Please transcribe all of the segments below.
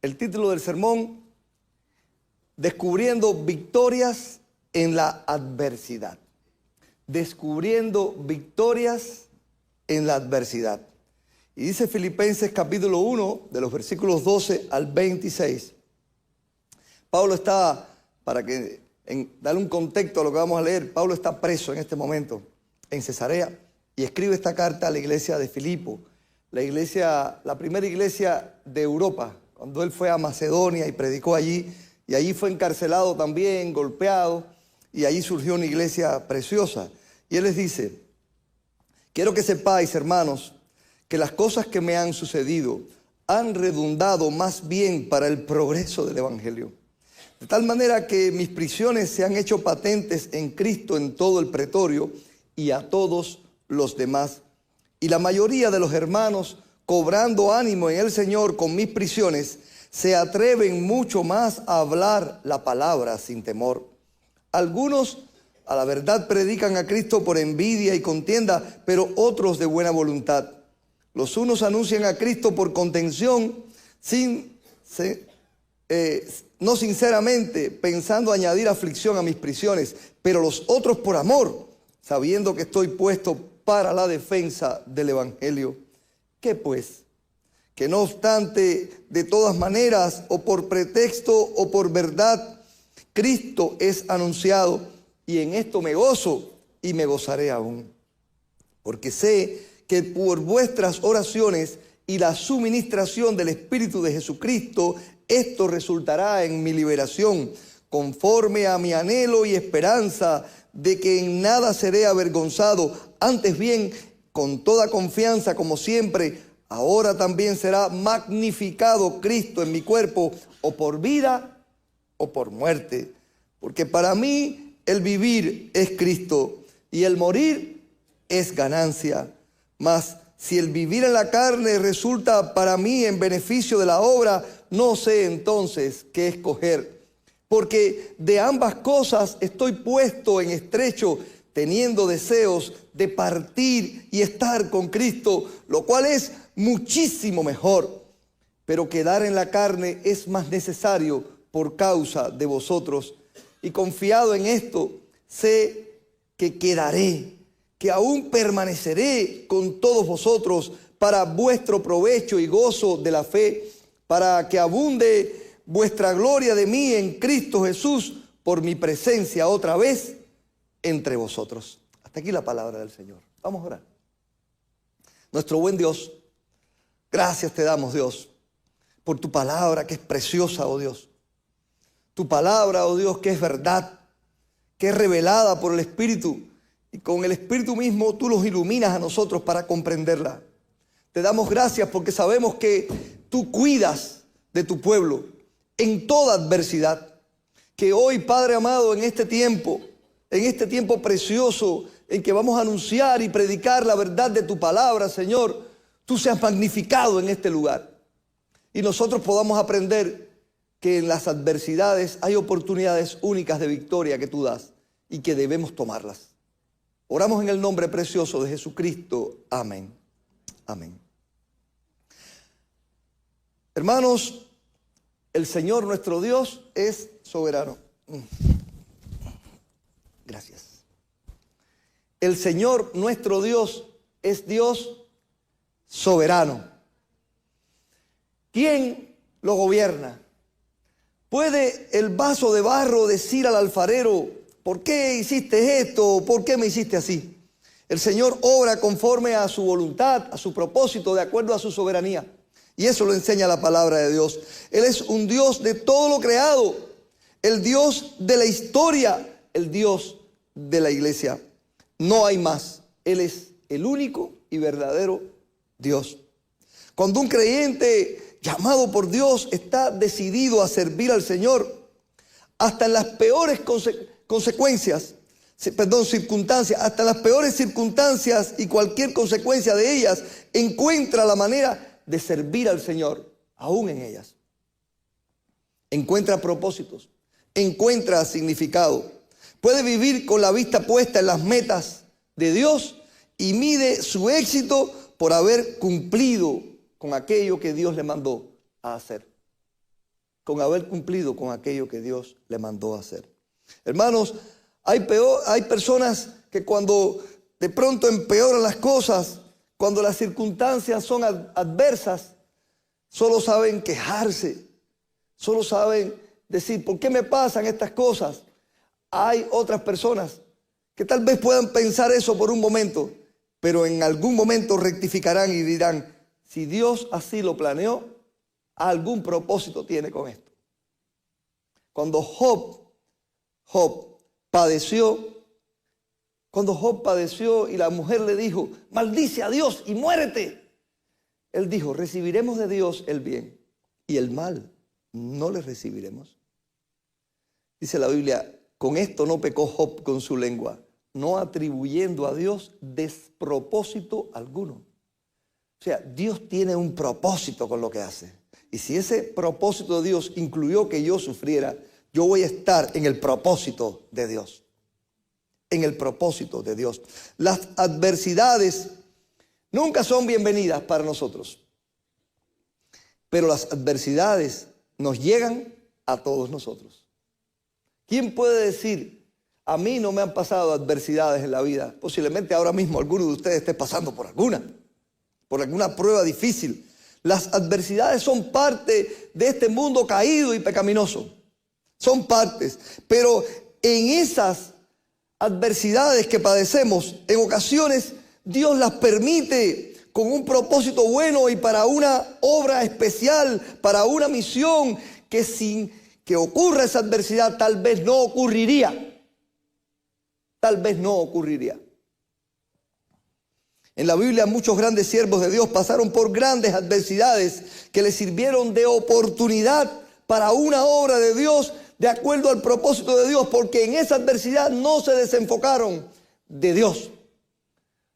El título del sermón: Descubriendo victorias en la adversidad. Descubriendo victorias en la adversidad. Y dice Filipenses capítulo 1, de los versículos 12 al 26. Pablo está, darle un contexto a lo que vamos a leer, Pablo está preso en este momento en Cesarea y escribe esta carta a la iglesia de Filipo, la primera iglesia de Europa, cuando él fue a Macedonia y predicó allí, y allí fue encarcelado también, golpeado, y allí surgió una iglesia preciosa. Y él les dice: quiero que sepáis, hermanos, que las cosas que me han sucedido han redundado más bien para el progreso del evangelio. De tal manera que mis prisiones se han hecho patentes en Cristo en todo el pretorio y a todos los demás. Y la mayoría de los hermanos, cobrando ánimo en el Señor con mis prisiones, se atreven mucho más a hablar la palabra sin temor. Algunos a la verdad predican a Cristo por envidia y contienda, pero otros de buena voluntad. Los unos anuncian a Cristo por contención, no sinceramente, pensando añadir aflicción a mis prisiones, pero los otros por amor, sabiendo que estoy puesto para la defensa del evangelio. ¿Qué pues? Que no obstante, de todas maneras, o por pretexto o por verdad, Cristo es anunciado, y en esto me gozo y me gozaré aún. Porque sé que por vuestras oraciones y la suministración del Espíritu de Jesucristo, esto resultará en mi liberación, conforme a mi anhelo y esperanza de que en nada seré avergonzado, antes bien, con toda confianza, como siempre, ahora también será magnificado Cristo en mi cuerpo, o por vida o por muerte. Porque para mí el vivir es Cristo y el morir es ganancia. Mas si el vivir en la carne resulta para mí en beneficio de la obra, no sé entonces qué escoger. Porque de ambas cosas estoy puesto en estrecho, teniendo deseos de partir y estar con Cristo, lo cual es muchísimo mejor. Pero quedar en la carne es más necesario por causa de vosotros. Y confiado en esto, sé que quedaré, que aún permaneceré con todos vosotros para vuestro provecho y gozo de la fe, para que abunde vuestra gloria de mí en Cristo Jesús por mi presencia otra vez entre vosotros. Hasta aquí la palabra del Señor. Vamos a orar. Nuestro buen Dios, gracias te damos, Dios, por tu palabra que es preciosa, oh Dios. Tu palabra, oh Dios, que es verdad, que es revelada por el Espíritu, y con el Espíritu mismo tú los iluminas a nosotros para comprenderla. Te damos gracias porque sabemos que tú cuidas de tu pueblo en toda adversidad. Que hoy, Padre amado, en este tiempo precioso en que vamos a anunciar y predicar la verdad de tu palabra, Señor, tú seas magnificado en este lugar. Y nosotros podamos aprender que en las adversidades hay oportunidades únicas de victoria que tú das y que debemos tomarlas. Oramos en el nombre precioso de Jesucristo. Amén. Amén. Hermanos, el Señor nuestro Dios es soberano. Gracias. El Señor nuestro Dios es Dios soberano. ¿Quién lo gobierna? ¿Puede el vaso de barro decir al alfarero: ¿por qué hiciste esto? ¿Por qué me hiciste así? El Señor obra conforme a su voluntad, a su propósito, de acuerdo a su soberanía. Y eso lo enseña la palabra de Dios. Él es un Dios de todo lo creado, el Dios de la historia, el Dios de la iglesia. No hay más. Él es el único y verdadero Dios. Cuando un creyente llamado por Dios está decidido a servir al Señor, hasta en las peores circunstancias, hasta las peores circunstancias y cualquier consecuencia de ellas, encuentra la manera de servir al Señor, aún en ellas. Encuentra propósitos, encuentra significado. Puede vivir con la vista puesta en las metas de Dios y mide su éxito por haber cumplido con aquello que Dios le mandó a hacer. con haber cumplido con aquello que Dios le mandó a hacer. Hermanos, hay personas que cuando de pronto empeoran las cosas, cuando las circunstancias son adversas, solo saben quejarse, solo saben decir, ¿por qué me pasan estas cosas? Hay otras personas que tal vez puedan pensar eso por un momento, pero en algún momento rectificarán y dirán, si Dios así lo planeó, algún propósito tiene con esto. Cuando Job padeció y la mujer le dijo, maldice a Dios y muérete, él dijo, recibiremos de Dios el bien y el mal no le recibiremos. Dice la Biblia, con esto no pecó Job con su lengua, no atribuyendo a Dios despropósito alguno. O sea, Dios tiene un propósito con lo que hace. Y si ese propósito de Dios incluyó que yo sufriera, yo voy a estar en el propósito de Dios. En el propósito de Dios. Las adversidades nunca son bienvenidas para nosotros. Pero las adversidades nos llegan a todos nosotros. ¿Quién puede decir, a mí no me han pasado adversidades en la vida? Posiblemente ahora mismo alguno de ustedes esté pasando por alguna prueba difícil. Las adversidades son parte de este mundo caído y pecaminoso. Son partes. Pero en esas adversidades que padecemos, en ocasiones Dios las permite con un propósito bueno y para una obra especial, para una misión que sin que ocurra esa adversidad tal vez no ocurriría. Tal vez no ocurriría. En la Biblia muchos grandes siervos de Dios pasaron por grandes adversidades que les sirvieron de oportunidad para una obra de Dios de acuerdo al propósito de Dios, porque en esa adversidad no se desenfocaron de Dios.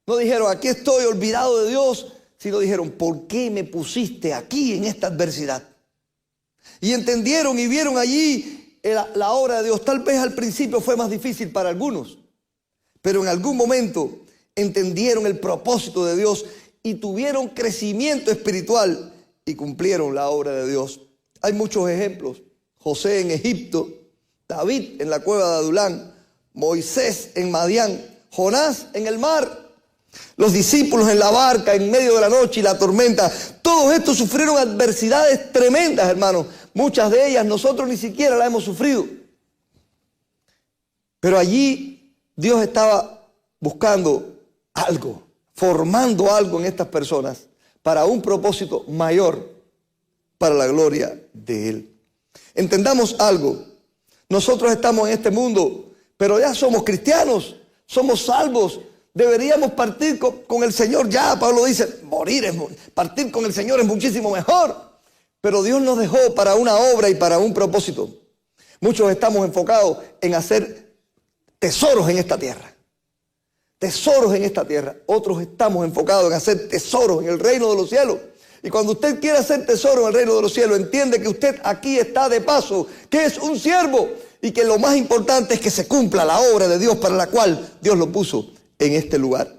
No dijeron, aquí estoy olvidado de Dios, sino dijeron, ¿por qué me pusiste aquí en esta adversidad? Y entendieron y vieron allí la obra de Dios. Tal vez al principio fue más difícil para algunos, pero en algún momento entendieron el propósito de Dios y tuvieron crecimiento espiritual y cumplieron la obra de Dios. Hay muchos ejemplos. José en Egipto, David en la cueva de Adulán, Moisés en Madián, Jonás en el mar, los discípulos en la barca en medio de la noche y la tormenta. Todos estos sufrieron adversidades tremendas, hermanos. Muchas de ellas nosotros ni siquiera las hemos sufrido. Pero allí Dios estaba buscando algo, formando algo en estas personas para un propósito mayor, para la gloria de Él. Entendamos algo, nosotros estamos en este mundo, pero ya somos cristianos, somos salvos, deberíamos partir con el Señor ya. Pablo dice, partir con el Señor es muchísimo mejor, pero Dios nos dejó para una obra y para un propósito. Muchos estamos enfocados en hacer tesoros en esta tierra. Tesoros en esta tierra. Otros estamos enfocados en hacer tesoros en el reino de los cielos. Y cuando usted quiere hacer tesoro en el reino de los cielos, entiende que usted aquí está de paso, que es un siervo y que lo más importante es que se cumpla la obra de Dios para la cual Dios lo puso en este lugar.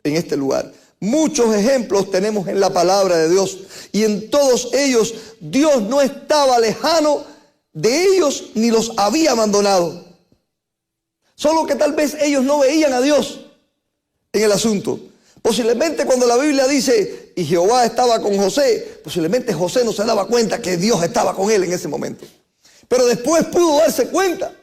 En este lugar. Muchos ejemplos tenemos en la palabra de Dios y en todos ellos Dios no estaba lejano de ellos ni los había abandonado. Solo que tal vez ellos no veían a Dios en el asunto. Posiblemente cuando la Biblia dice, y Jehová estaba con José, posiblemente José no se daba cuenta que Dios estaba con él en ese momento. Pero después pudo darse cuenta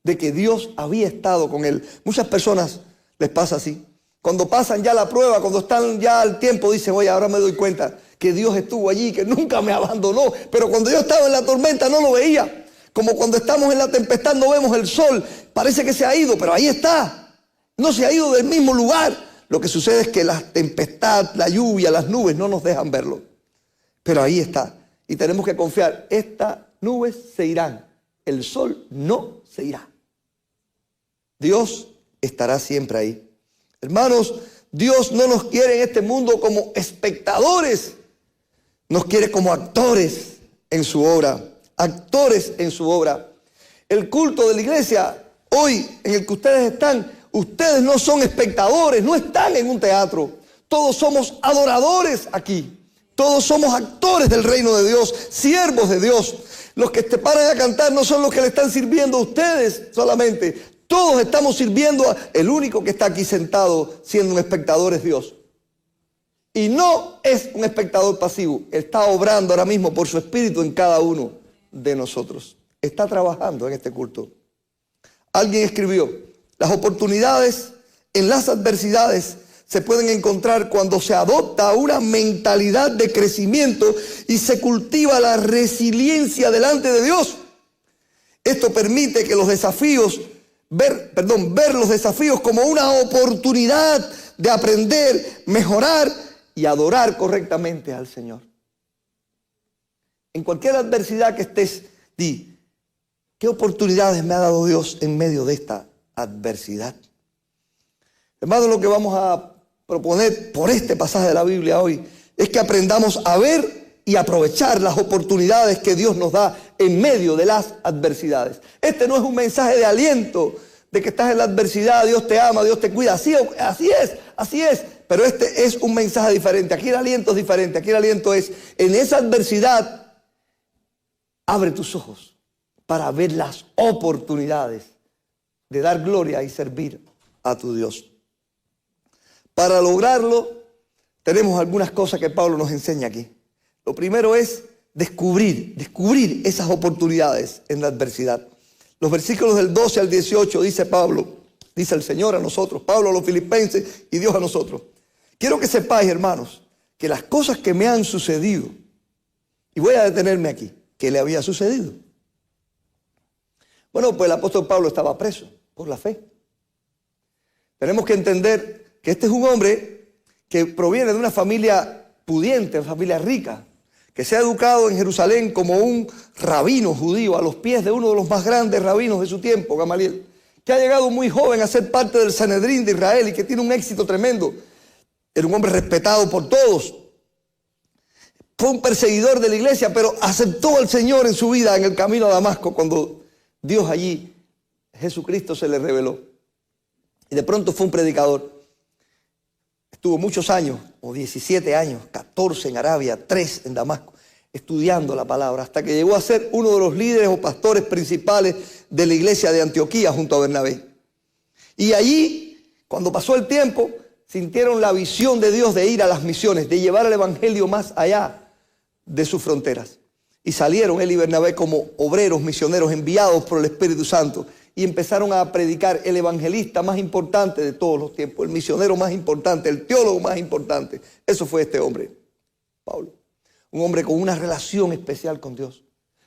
de que Dios había estado con él. Muchas personas les pasa así. Cuando pasan ya la prueba, cuando están ya al tiempo, dicen, oye, ahora me doy cuenta que Dios estuvo allí, que nunca me abandonó. Pero cuando yo estaba en la tormenta no lo veía. Como cuando estamos en la tempestad no vemos el sol. Parece que se ha ido, pero ahí está. No se ha ido del mismo lugar. Lo que sucede es que la tempestad, la lluvia, las nubes no nos dejan verlo. Pero ahí está. Y tenemos que confiar. Estas nubes se irán. El sol no se irá. Dios estará siempre ahí. Hermanos, Dios no nos quiere en este mundo como espectadores. Nos quiere como actores en su obra. Actores en su obra. El culto de la iglesia hoy en el que ustedes están, ustedes no son espectadores, no están en un teatro. Todos somos adoradores aquí. Todos somos actores del reino de Dios, siervos de Dios. Los que te paran a cantar no son los que le están sirviendo a ustedes solamente. Todos estamos sirviendo el único que está aquí sentado siendo un espectador es Dios. Y no es un espectador pasivo. Está obrando ahora mismo por su espíritu en cada uno de nosotros. Está trabajando en este culto. Alguien escribió, las oportunidades en las adversidades se pueden encontrar cuando se adopta una mentalidad de crecimiento y se cultiva la resiliencia delante de Dios. Esto permite que los desafíos, ver los desafíos como una oportunidad de aprender, mejorar y adorar correctamente al Señor. En cualquier adversidad que estés, di, ¿qué oportunidades me ha dado Dios en medio de esta adversidad? Hermano, lo que vamos a proponer por este pasaje de la Biblia hoy es que aprendamos a ver y aprovechar las oportunidades que Dios nos da en medio de las adversidades. Este no es un mensaje de aliento, de que estás en la adversidad, Dios te ama, Dios te cuida. Así es. Pero este es un mensaje diferente. Aquí el aliento es diferente. Aquí el aliento es, en esa adversidad, abre tus ojos para ver las oportunidades de dar gloria y servir a tu Dios. Para lograrlo, tenemos algunas cosas que Pablo nos enseña aquí. Lo primero es descubrir esas oportunidades en la adversidad. Los versículos del 12 al 18 dice Pablo, dice el Señor a nosotros, Pablo a los filipenses y Dios a nosotros. Quiero que sepáis, hermanos, que las cosas que me han sucedido, y voy a detenerme aquí, ¿qué le había sucedido? Bueno, pues el apóstol Pablo estaba preso por la fe. Tenemos que entender que este es un hombre que proviene de una familia pudiente, una familia rica, que se ha educado en Jerusalén como un rabino judío a los pies de uno de los más grandes rabinos de su tiempo, Gamaliel, que ha llegado muy joven a ser parte del Sanedrín de Israel y que tiene un éxito tremendo. Era un hombre respetado por todos. Fue un perseguidor de la iglesia, pero aceptó al Señor en su vida en el camino a Damasco cuando Dios allí, Jesucristo, se le reveló. Y de pronto fue un predicador. Estuvo muchos años, o 17 años, 14 en Arabia, 3 en Damasco, estudiando la palabra, hasta que llegó a ser uno de los líderes o pastores principales de la iglesia de Antioquía junto a Bernabé. Y allí, cuando pasó el tiempo, sintieron la visión de Dios de ir a las misiones, de llevar el evangelio más allá de sus fronteras. Y salieron él y Bernabé como obreros misioneros enviados por el Espíritu Santo y empezaron a predicar. El evangelista más importante de todos los tiempos, el misionero más importante, el teólogo más importante. Eso fue este hombre, Pablo. Un hombre con una relación especial con Dios.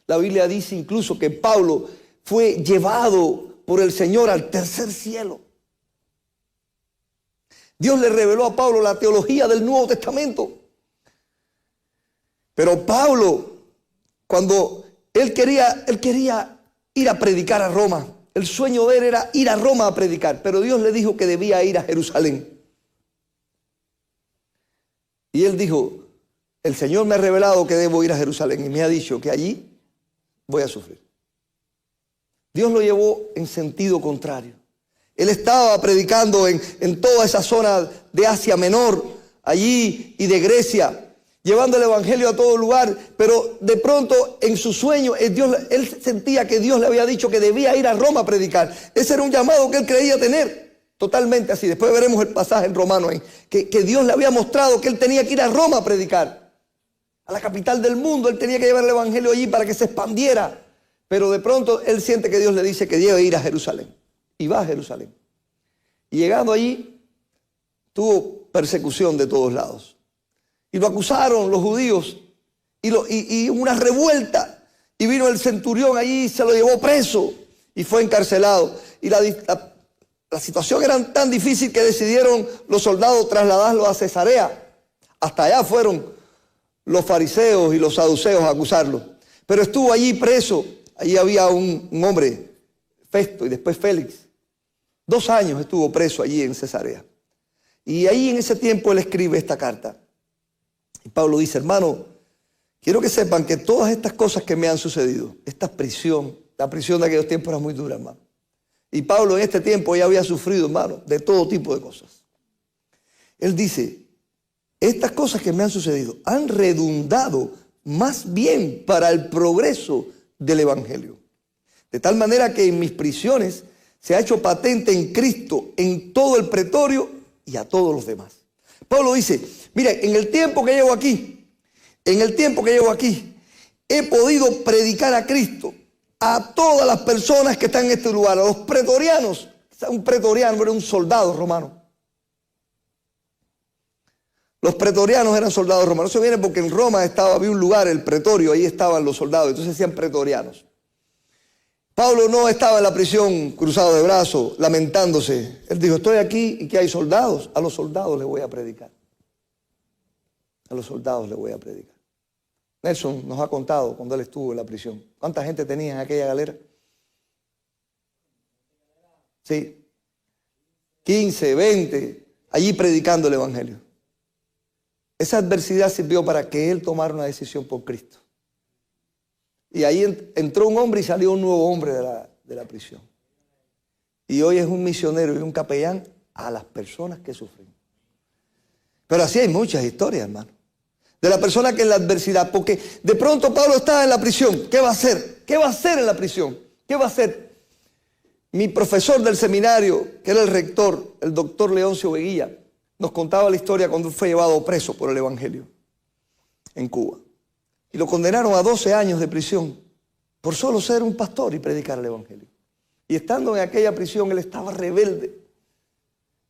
La Biblia dice incluso que Pablo fue llevado por el Señor al tercer cielo. Dios le reveló a Pablo la teología del Nuevo Testamento. Pero Pablo, cuando él quería ir a predicar a Roma, el sueño de él era ir a Roma a predicar, pero Dios le dijo que debía ir a Jerusalén. Y él dijo, el Señor me ha revelado que debo ir a Jerusalén y me ha dicho que allí voy a sufrir. Dios lo llevó en sentido contrario. Él estaba predicando en toda esa zona de Asia Menor, allí y de Grecia, llevando el evangelio a todo lugar, pero de pronto en su sueño él sentía que Dios le había dicho que debía ir a Roma a predicar. Ese era un llamado que él creía tener, totalmente así. Después veremos el pasaje en Romanos, que Dios le había mostrado que él tenía que ir a Roma a predicar, a la capital del mundo. Él tenía que llevar el evangelio allí para que se expandiera, pero de pronto él siente que Dios le dice que debe ir a Jerusalén, y va a Jerusalén. Y llegando allí, tuvo persecución de todos lados. Y lo acusaron los judíos y una revuelta. Y vino el centurión allí, se lo llevó preso y fue encarcelado. Y la situación era tan difícil que decidieron los soldados trasladarlo a Cesarea. Hasta allá fueron los fariseos y los saduceos a acusarlo. Pero estuvo allí preso. Allí había un hombre, Festo, y después Félix. 2 años estuvo preso allí en Cesarea. Y ahí en ese tiempo él escribe esta carta. Y Pablo dice, hermano, quiero que sepan que todas estas cosas que me han sucedido, esta prisión, la prisión de aquellos tiempos era muy dura, hermano. Y Pablo en este tiempo ya había sufrido, hermano, de todo tipo de cosas. Él dice, estas cosas que me han sucedido han redundado más bien para el progreso del Evangelio. De tal manera que en mis prisiones se ha hecho patente en Cristo, en todo el pretorio y a todos los demás. Pablo dice, mire, en el tiempo que llevo aquí, he podido predicar a Cristo a todas las personas que están en este lugar, a los pretorianos. Un pretoriano era un soldado romano. Los pretorianos eran soldados romanos. Eso viene porque en Roma había un lugar, el pretorio, ahí estaban los soldados, entonces decían pretorianos. Pablo no estaba en la prisión cruzado de brazos, lamentándose. Él dijo, estoy aquí y que hay soldados. A los soldados les voy a predicar. A los soldados les voy a predicar. Nelson nos ha contado cuando él estuvo en la prisión. ¿Cuánta gente tenía en aquella galera? Sí. 15, 20, allí predicando el Evangelio. Esa adversidad sirvió para que él tomara una decisión por Cristo. Y ahí entró un hombre y salió un nuevo hombre de la prisión. Y hoy es un misionero y un capellán a las personas que sufren. Pero así hay muchas historias, hermano. De la persona que en la adversidad, porque de pronto Pablo estaba en la prisión. ¿Qué va a hacer? ¿Qué va a hacer en la prisión? ¿Qué va a hacer? Mi profesor del seminario, que era el rector, el doctor Leoncio Veguilla, nos contaba la historia cuando fue llevado preso por el Evangelio en Cuba. Y lo condenaron a 12 años de prisión por solo ser un pastor y predicar el Evangelio. Y estando en aquella prisión, él estaba rebelde.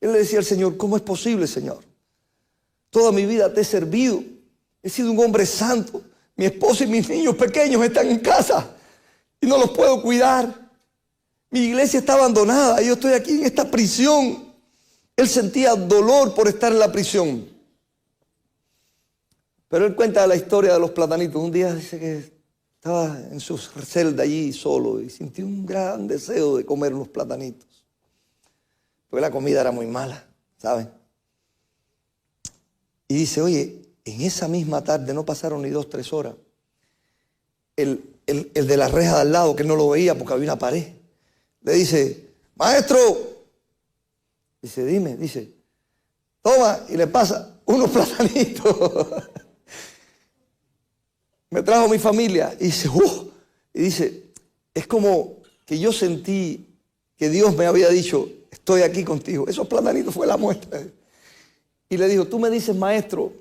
Él le decía al Señor, ¿cómo es posible, Señor? Toda mi vida te he servido. He sido un hombre santo. Mi esposa y mis niños pequeños están en casa y no los puedo cuidar. Mi iglesia está abandonada y yo estoy aquí en esta prisión. Él sentía dolor por estar en la prisión. Pero él cuenta la historia de los platanitos. Un día dice que estaba en su celda allí solo y sintió un gran deseo de comer unos platanitos. Porque la comida era muy mala, ¿saben? Y dice, oye, en esa misma tarde, no pasaron ni 2, 3 horas, el de la reja de al lado, que no lo veía porque había una pared, le dice, maestro, dice, dime, dice, toma, y le pasa unos platanitos. Me trajo mi familia y dice, y dice, es como que yo sentí que Dios me había dicho, estoy aquí contigo. Esos platanitos fue la muestra. Y le dijo, tú me dices maestro,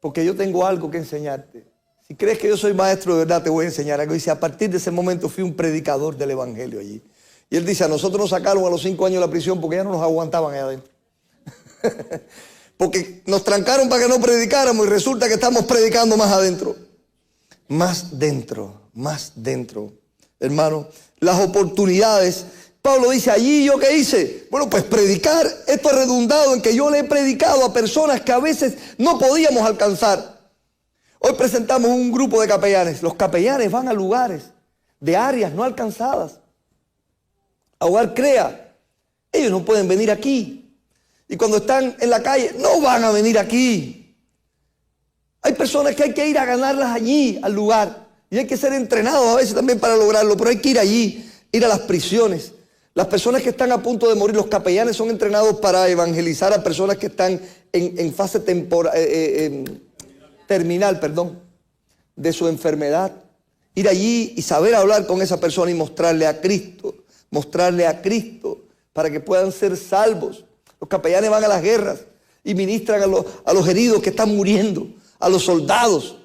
porque yo tengo algo que enseñarte. Si crees que yo soy maestro de verdad, te voy a enseñar algo. Y dice, a partir de ese momento fui un predicador del Evangelio allí. Y él dice, a nosotros nos sacaron a los 5 años de la prisión porque ya no nos aguantaban ahí adentro. Porque nos trancaron para que no predicáramos y resulta que estamos predicando más adentro. Más dentro, hermano, las oportunidades. Pablo dice, allí yo qué hice. Bueno, pues predicar, esto ha redundado en que yo le he predicado a personas que a veces no podíamos alcanzar. Hoy presentamos un grupo de capellanes. Los capellanes van a lugares de áreas no alcanzadas. A Hogar Crea. Ellos no pueden venir aquí. Y cuando están en la calle, no van a venir aquí. Hay personas que hay que ir a ganarlas allí, al lugar. Y hay que ser entrenados a veces también para lograrlo. Pero hay que ir allí, ir a las prisiones. Las personas que están a punto de morir, los capellanes son entrenados para evangelizar a personas que están en fase terminal, de su enfermedad. Ir allí y saber hablar con esa persona y mostrarle a Cristo para que puedan ser salvos. Los capellanes van a las guerras y ministran a los heridos que están muriendo. A los soldados,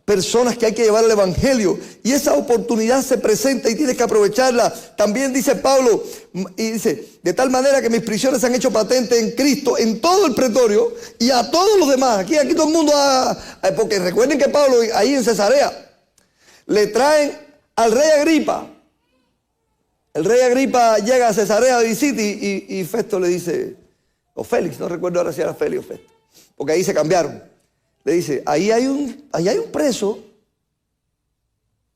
personas que hay que llevar el Evangelio, y esa oportunidad se presenta y tienes que aprovecharla. También dice Pablo, y dice, de tal manera que mis prisiones se han hecho patente en Cristo, en todo el pretorio y a todos los demás. Aquí todo el mundo, porque recuerden que Pablo ahí en Cesarea, le traen al rey Agripa. El rey Agripa llega a Cesarea de visita y Festo le dice, o Félix, no recuerdo ahora si era Félix o Festo, porque ahí se cambiaron. Le dice, ahí hay un preso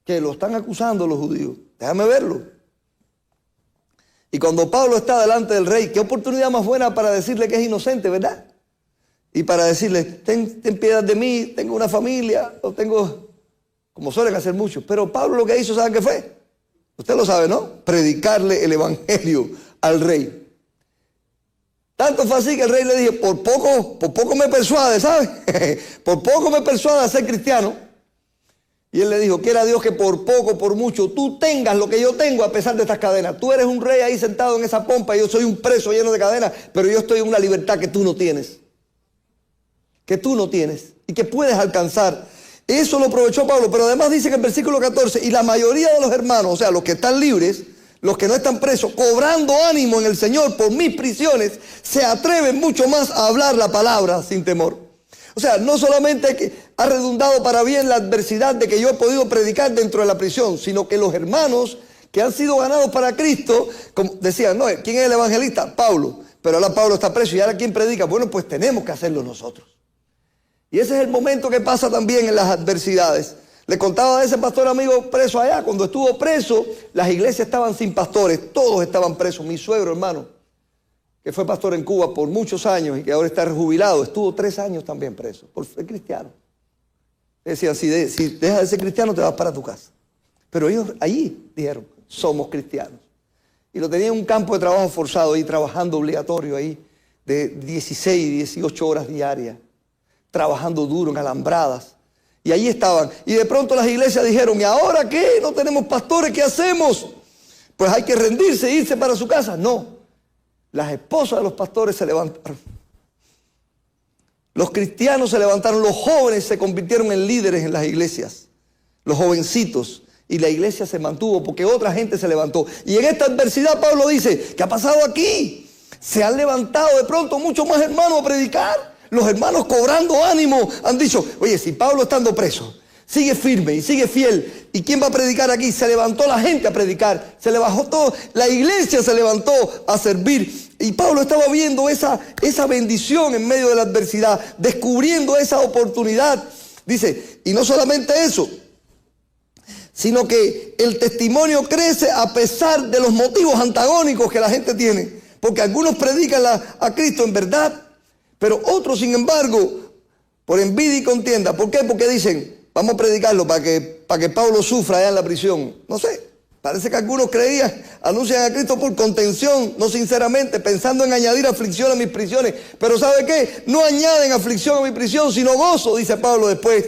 que lo están acusando los judíos. Déjame verlo. Y cuando Pablo está delante del rey, qué oportunidad más buena para decirle que es inocente, ¿verdad? Y para decirle, ten piedad de mí, tengo una familia, o tengo, como suelen hacer muchos. Pero Pablo lo que hizo, ¿saben qué fue? Usted lo sabe, ¿no? Predicarle el evangelio al rey. Tanto fue así que el rey le dijo, por poco me persuade, ¿sabes? Por poco me persuade a ser cristiano. Y él le dijo, quiera Dios que por poco, por mucho, tú tengas lo que yo tengo a pesar de estas cadenas. Tú eres un rey ahí sentado en esa pompa y yo soy un preso lleno de cadenas, pero yo estoy en una libertad que tú no tienes. Que tú no tienes y que puedes alcanzar. Eso lo aprovechó Pablo, pero además dice en el versículo 14, y la mayoría de los hermanos, o sea, los que están libres, los que no están presos, cobrando ánimo en el Señor por mis prisiones, se atreven mucho más a hablar la palabra sin temor. O sea, no solamente que ha redundado para bien la adversidad de que yo he podido predicar dentro de la prisión, sino que los hermanos que han sido ganados para Cristo, como decían, no, ¿quién es el evangelista? Pablo. Pero ahora Pablo está preso y ahora ¿quién predica? Bueno, pues tenemos que hacerlo nosotros. Y ese es el momento que pasa también en las adversidades. Le contaba a ese pastor amigo preso allá, cuando estuvo preso, las iglesias estaban sin pastores, todos estaban presos. Mi suegro, hermano, que fue pastor en Cuba por muchos años y que ahora está jubilado, estuvo 3 años también preso, por ser cristiano. Decían, si dejas de ser cristiano te vas para tu casa. Pero ellos allí dijeron, somos cristianos. Y lo tenían en un campo de trabajo forzado ahí, trabajando obligatorio ahí, de 16, 18 horas diarias, trabajando duro en alambradas. Y allí estaban. Y de pronto las iglesias dijeron, ¿y ahora qué? No tenemos pastores, ¿qué hacemos? Pues hay que rendirse e irse para su casa. No. Las esposas de los pastores se levantaron. Los cristianos se levantaron, los jóvenes se convirtieron en líderes en las iglesias. Los jovencitos. Y la iglesia se mantuvo porque otra gente se levantó. Y en esta adversidad Pablo dice, ¿qué ha pasado aquí? Se han levantado de pronto muchos más hermanos a predicar. Los hermanos cobrando ánimo han dicho, oye, si Pablo estando preso sigue firme y sigue fiel, ¿y quién va a predicar aquí? Se levantó la gente a predicar, se levantó todo, la iglesia se levantó a servir. Y Pablo estaba viendo esa bendición en medio de la adversidad, descubriendo esa oportunidad. Dice, y no solamente eso, sino que el testimonio crece a pesar de los motivos antagónicos que la gente tiene. Porque algunos predican a Cristo en verdad, pero otros, sin embargo, por envidia y contienda. ¿Por qué? Porque dicen, vamos a predicarlo para que Pablo sufra allá en la prisión. No sé, parece que algunos anuncian a Cristo por contención, no sinceramente, pensando en añadir aflicción a mis prisiones. Pero ¿sabe qué? No añaden aflicción a mi prisión, sino gozo, dice Pablo después.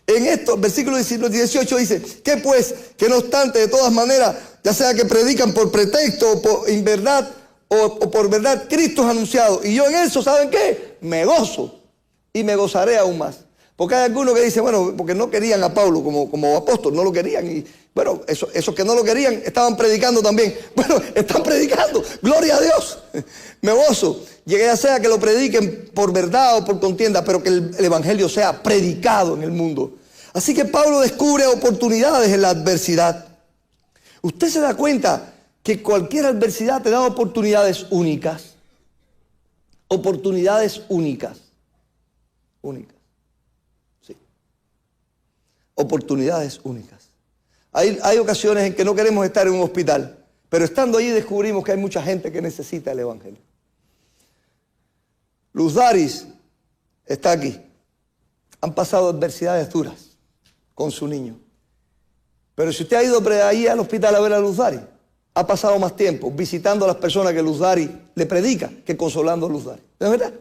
En esto, versículo 18 dice, ¿qué pues? Que no obstante, de todas maneras, ya sea que predican por pretexto o por inverdad, o por verdad, Cristo es anunciado. Y yo en eso, ¿saben qué? Me gozo y me gozaré aún más. Porque hay algunos que dicen, bueno, porque no querían a Pablo como apóstol, no lo querían. Y bueno, esos que no lo querían estaban predicando también. Bueno, están predicando, gloria a Dios. Me gozo. Llegué a sea que lo prediquen por verdad o por contienda, pero que el evangelio sea predicado en el mundo. Así que Pablo descubre oportunidades en la adversidad. Usted se da cuenta que cualquier adversidad te da oportunidades únicas. Oportunidades únicas. Únicas. Sí. Oportunidades únicas. Hay ocasiones en que no queremos estar en un hospital, pero estando allí descubrimos que hay mucha gente que necesita el evangelio. Luz Daris está aquí. Han pasado adversidades duras con su niño. Pero si usted ha ido ahí al hospital a ver a Luz Daris, ha pasado más tiempo visitando a las personas que Luz Daris le predica que consolando a Luz Daris. ¿De verdad?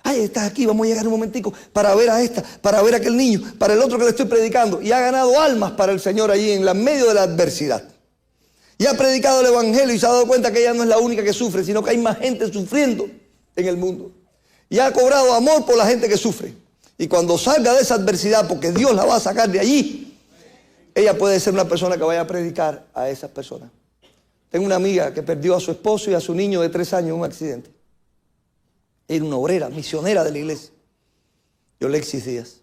Ay, estás aquí, vamos a llegar un momentico para ver a esta, para ver a aquel niño, para el otro que le estoy predicando. Y ha ganado almas para el Señor allí en medio de la adversidad. Y ha predicado el evangelio y se ha dado cuenta que ella no es la única que sufre, sino que hay más gente sufriendo en el mundo. Y ha cobrado amor por la gente que sufre. Y cuando salga de esa adversidad, porque Dios la va a sacar de allí, ella puede ser una persona que vaya a predicar a esas personas. Tengo una amiga que perdió a su esposo y a su niño de 3 años en un accidente. Era una obrera, misionera de la iglesia. Yolexis Díaz.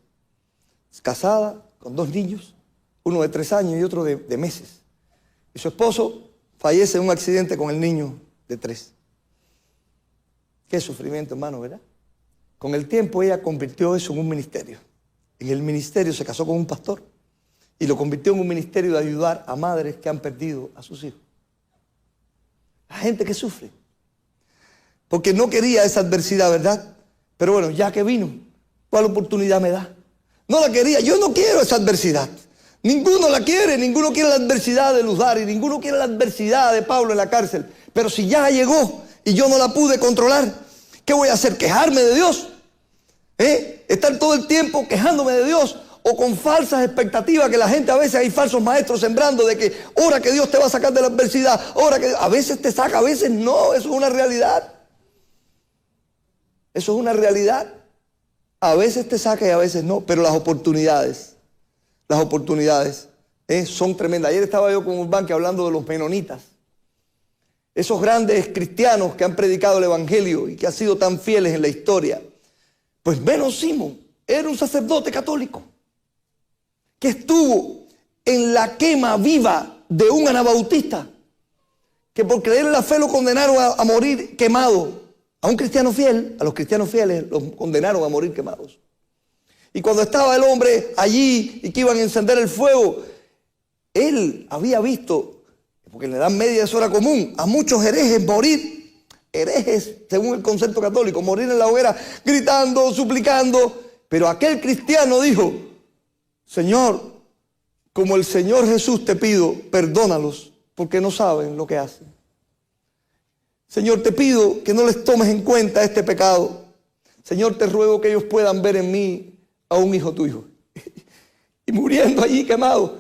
Casada, con 2 niños, uno de 3 años y otro de meses. Y su esposo fallece en un accidente con el niño de 3. Qué sufrimiento, hermano, ¿verdad? Con el tiempo ella convirtió eso en un ministerio. En el ministerio se casó con un pastor y lo convirtió en un ministerio de ayudar a madres que han perdido a sus hijos. La gente que sufre. Porque no quería esa adversidad, ¿verdad? Pero bueno, ya que vino, ¿cuál oportunidad me da? No la quería, yo no quiero esa adversidad. Ninguno la quiere, ninguno quiere la adversidad de Luz Daris, ninguno quiere la adversidad de Pablo en la cárcel. Pero si ya llegó y yo no la pude controlar, ¿qué voy a hacer? ¿Quejarme de Dios? ¿Estar todo el tiempo quejándome de Dios? o con falsas expectativas que la gente a veces hay falsos maestros sembrando de que ora que Dios te va a sacar de la adversidad, ora que a veces te saca, a veces no, eso es una realidad. Eso es una realidad. A veces te saca y a veces no, pero las oportunidades son tremendas. Ayer estaba yo con Urbán hablando de los menonitas. Esos grandes cristianos que han predicado el evangelio y que han sido tan fieles en la historia. Pues menos Simón era un sacerdote católico que estuvo en la quema viva de un anabautista que por creer en la fe lo condenaron a morir quemado. A un cristiano fiel, a los cristianos fieles los condenaron a morir quemados. Y cuando estaba el hombre allí y que iban a encender el fuego, él había visto, porque en la Edad Media eso era común, a muchos herejes morir, herejes según el concepto católico, morir en la hoguera gritando, suplicando. Pero aquel cristiano dijo, Señor, como el Señor Jesús te pido, perdónalos, porque no saben lo que hacen. Señor, te pido que no les tomes en cuenta este pecado. Señor, te ruego que ellos puedan ver en mí a un hijo tuyo. Y muriendo allí quemado,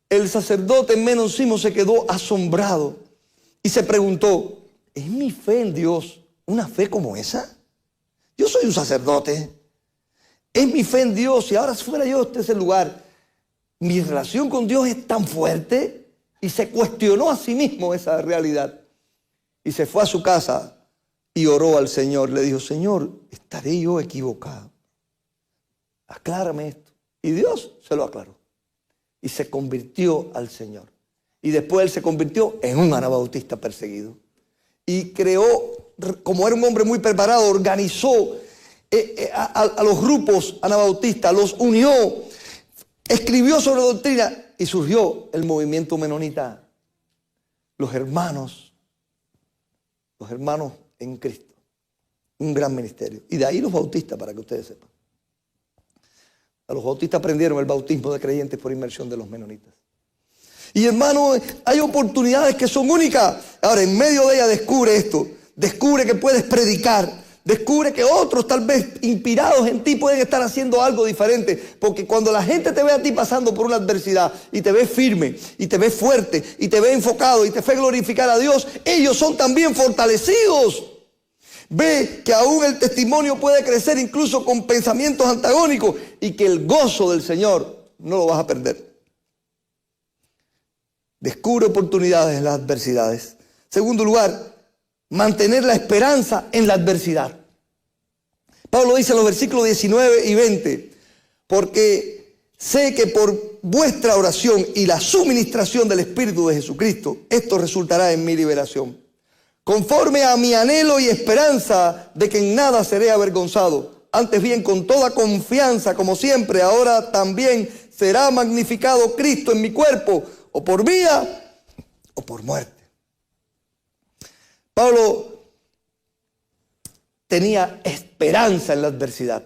el sacerdote Menon Simón se quedó asombrado y se preguntó, ¿es mi fe en Dios una fe como esa? Yo soy un sacerdote. Es mi fe en Dios y ahora si fuera yo este es el lugar. Mi relación con Dios es tan fuerte y se cuestionó a sí mismo esa realidad. Y se fue a su casa y oró al Señor. Le dijo, Señor, ¿estaré yo equivocado? Aclárame esto. Y Dios se lo aclaró. Y se convirtió al Señor. Y después él se convirtió en un anabautista perseguido. Y creó, como era un hombre muy preparado, organizó a los grupos anabautistas, los unió, escribió sobre doctrina y surgió el movimiento menonita. Los hermanos en Cristo. Un gran ministerio. Y de ahí los bautistas, para que ustedes sepan. A los bautistas aprendieron el bautismo de creyentes por inmersión de los menonitas. Y hermano, hay oportunidades que son únicas. Ahora, en medio de ella descubre esto. Descubre que puedes predicar. Descubre que otros, tal vez inspirados en ti, pueden estar haciendo algo diferente. Porque cuando la gente te ve a ti pasando por una adversidad y te ve firme, y te ve fuerte, y te ve enfocado, y te ve glorificar a Dios, ellos son también fortalecidos. Ve que aún el testimonio puede crecer incluso con pensamientos antagónicos y que el gozo del Señor no lo vas a perder. Descubre oportunidades en las adversidades. Segundo lugar, mantener la esperanza en la adversidad. Pablo dice en los versículos 19 y 20, porque sé que por vuestra oración y la suministración del Espíritu de Jesucristo, esto resultará en mi liberación. Conforme a mi anhelo y esperanza de que en nada seré avergonzado, antes bien con toda confianza, como siempre, ahora también será magnificado Cristo en mi cuerpo, o por vida o por muerte. Pablo tenía esperanza en la adversidad.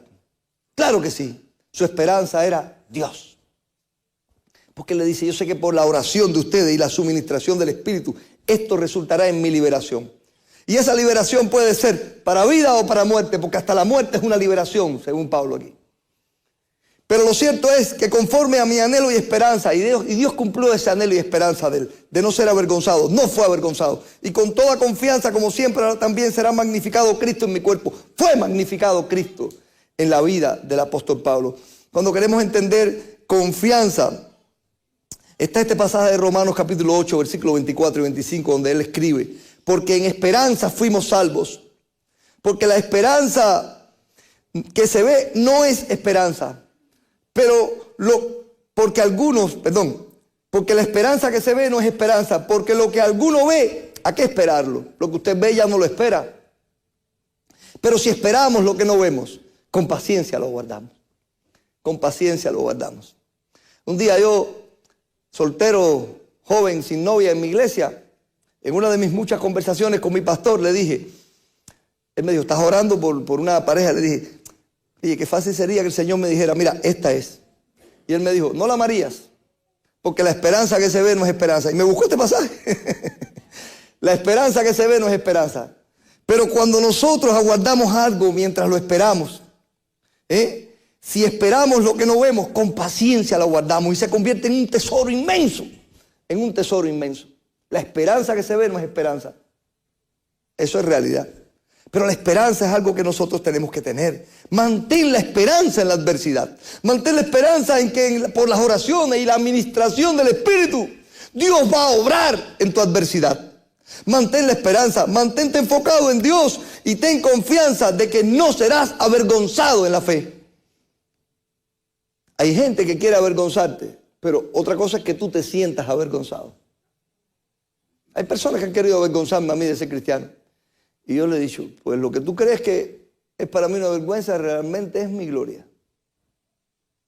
Claro que sí, su esperanza era Dios. Porque le dice, yo sé que por la oración de ustedes y la suministración del Espíritu, esto resultará en mi liberación. Y esa liberación puede ser para vida o para muerte, porque hasta la muerte es una liberación, según Pablo aquí. Pero lo cierto es que conforme a mi anhelo y esperanza, y Dios cumplió ese anhelo y esperanza de él, de no ser avergonzado, no fue avergonzado. Y con toda confianza, como siempre, ahora también será magnificado Cristo en mi cuerpo. Fue magnificado Cristo en la vida del apóstol Pablo. Cuando queremos entender confianza, está este pasaje de Romanos capítulo 8, versículos 24 y 25, donde él escribe, porque en esperanza fuimos salvos. Porque la esperanza que se ve no es esperanza. Porque la esperanza que se ve no es esperanza, porque lo que alguno ve, ¿a qué esperarlo? Lo que usted ve ya no lo espera. Pero si esperamos lo que no vemos, con paciencia lo guardamos. Con paciencia lo guardamos. Un día yo, soltero, joven, sin novia en mi iglesia, en una de mis muchas conversaciones con mi pastor, le dije, él me dijo, ¿estás orando por una pareja? Le dije, oye, qué fácil sería que el Señor me dijera, mira, esta es. Y él me dijo, no la amarías, porque la esperanza que se ve no es esperanza. Y me buscó este pasaje. La esperanza que se ve no es esperanza. Pero cuando nosotros aguardamos algo mientras lo esperamos, Si esperamos lo que no vemos, con paciencia la guardamos y se convierte en un tesoro inmenso. En un tesoro inmenso. La esperanza que se ve no es esperanza. Eso es realidad. Pero la esperanza es algo que nosotros tenemos que tener. Mantén la esperanza en la adversidad. Mantén la esperanza en que por las oraciones y la administración del Espíritu, Dios va a obrar en tu adversidad. Mantén la esperanza, mantente enfocado en Dios y ten confianza de que no serás avergonzado en la fe. Hay gente que quiere avergonzarte, pero otra cosa es que tú te sientas avergonzado. Hay personas que han querido avergonzarme a mí de ser cristiano. Y yo le he dicho, pues lo que tú crees que es para mí una vergüenza, realmente es mi gloria.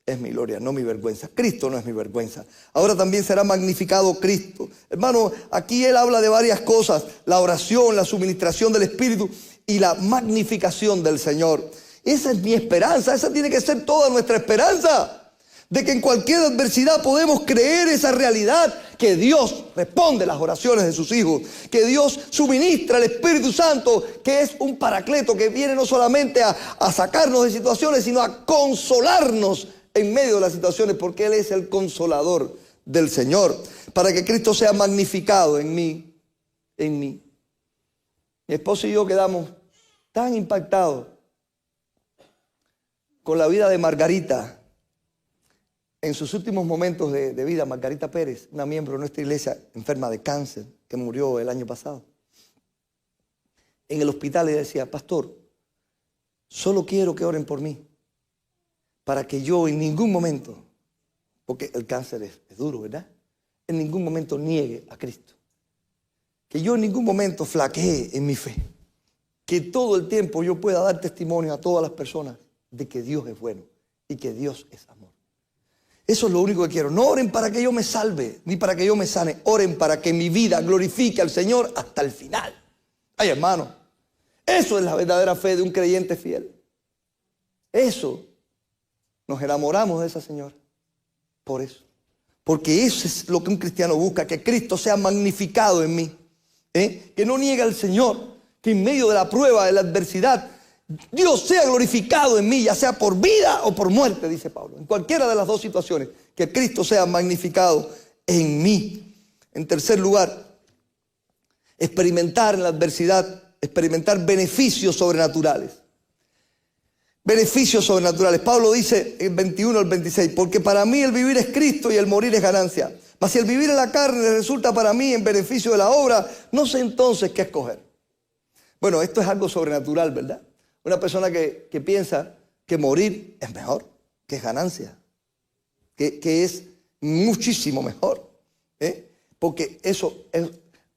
Es mi gloria, no mi vergüenza. Cristo no es mi vergüenza. Ahora también será magnificado Cristo. Hermano, aquí él habla de varias cosas. La oración, la suministración del Espíritu y la magnificación del Señor. Esa es mi esperanza, esa tiene que ser toda nuestra esperanza. De que en cualquier adversidad podemos creer esa realidad, que Dios responde las oraciones de sus hijos, que Dios suministra el Espíritu Santo, que es un paracleto que viene no solamente a sacarnos de situaciones, sino a consolarnos en medio de las situaciones, porque Él es el consolador del Señor, para que Cristo sea magnificado en mí. Mi esposo y yo quedamos tan impactados con la vida de Margarita. En sus últimos momentos de vida, Margarita Pérez, una miembro de nuestra iglesia enferma de cáncer, que murió el año pasado. En el hospital ella decía, pastor, solo quiero que oren por mí, para que yo en ningún momento, porque el cáncer es duro, ¿verdad? En ningún momento niegue a Cristo. Que yo en ningún momento flaquee en mi fe. Que todo el tiempo yo pueda dar testimonio a todas las personas de que Dios es bueno y que Dios es amor. Eso es lo único que quiero. No oren para que yo me salve, ni para que yo me sane. Oren para que mi vida glorifique al Señor hasta el final. Ay, hermano, eso es la verdadera fe de un creyente fiel. Eso, nos enamoramos de esa señora. Por eso. Porque eso es lo que un cristiano busca, que Cristo sea magnificado en mí. Que no niegue al Señor, que en medio de la prueba, de la adversidad, Dios sea glorificado en mí, ya sea por vida o por muerte, dice Pablo. En cualquiera de las dos situaciones, que Cristo sea magnificado en mí. En tercer lugar, experimentar en la adversidad, experimentar beneficios sobrenaturales. Beneficios sobrenaturales. Pablo dice en 21 al 26, porque para mí el vivir es Cristo y el morir es ganancia. Mas si el vivir en la carne resulta para mí en beneficio de la obra, no sé entonces qué escoger. Bueno, esto es algo sobrenatural, ¿verdad? Una persona que piensa que morir es mejor, que es ganancia, que es muchísimo mejor. Porque eso